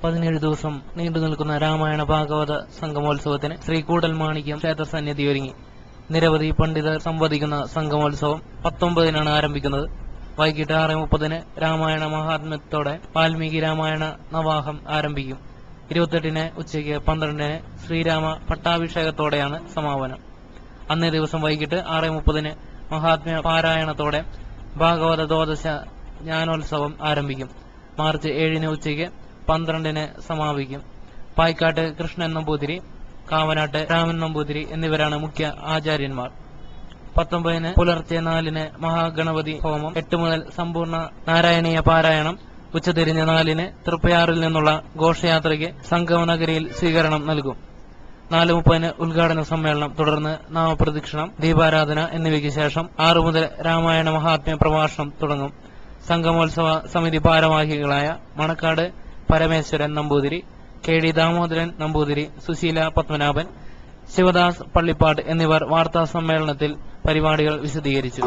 17 ദിവസം നീണ്ടു നിൽക്കുന്ന രാമായണ ഭാഗവത സംഗമോത്സവത്തിന് ശ്രീ കൂടൽമാണിക്യം ക്ഷേത്ര സന്നിധി ഒരുങ്ങി. നിരവധി പണ്ഡിതർ സംവദിക്കുന്ന സംഗമോത്സവം 19-നാണ് ആരംഭിക്കുന്നത്. വൈകിട്ട് 6:30 രാമായണ മഹാത്മ്യത്തോടെ വാൽമീകി രാമായണ നവാഹം ആരംഭിക്കും. 28-ന് ഉച്ചയ്ക്ക് 12-ന് ശ്രീരാമ പട്ടാഭിഷേകത്തോടെയാണ് സമാപനം. അന്നേ ദിവസം വൈകിട്ട് 6:30 മഹാത്മ്യ പാരായണത്തോടെ ഭാഗവത ദ്വാദശ ജ്ഞാനോത്സവം ആരംഭിക്കും. മാർച്ച് 7-ന് ഉച്ചയ്ക്ക് 12-ന് സമാപിക്കും. പായിക്കാട്ട് കൃഷ്ണൻ നമ്പൂതിരി, കാവനാട്ട് രാമൻ നമ്പൂതിരി എന്നിവരാണ് മുഖ്യ ആചാര്യന്മാർ. 19-ന് പുലർച്ചെ 4-ന് മഹാഗണപതി ഹോമം, 8 മുതൽ സമ്പൂർണ്ണ നാരായണീയ പാരായണം, ഉച്ചതിരിഞ്ഞ് 4-ന് തൃപ്പയാറിൽ നിന്നുള്ള ഘോഷയാത്രയ്ക്ക് സംഗമനഗരിയിൽ സ്വീകരണം നൽകും. 4:30-ന് ഉദ്ഘാടന സമ്മേളനം, തുടർന്ന് നാമപ്രദക്ഷിണം, ദീപാരാധന എന്നിവയ്ക്ക് ശേഷം 6 മുതൽ രാമായണ മഹാത്മ്യ പ്രഭാഷണം തുടങ്ങും. സംഗമോത്സവ സമിതി ഭാരവാഹികളായ മണക്കാട് പരമേശ്വരൻ നമ്പൂതിരി, KD ദാമോദരൻ നമ്പൂതിരി, സുശീല പത്മനാഭൻ, ശിവദാസ് പള്ളിപ്പാട് എന്നിവർ വാർത്താ സമ്മേളനത്തിൽ പരിപാടികൾ വിശദീകരിച്ചു.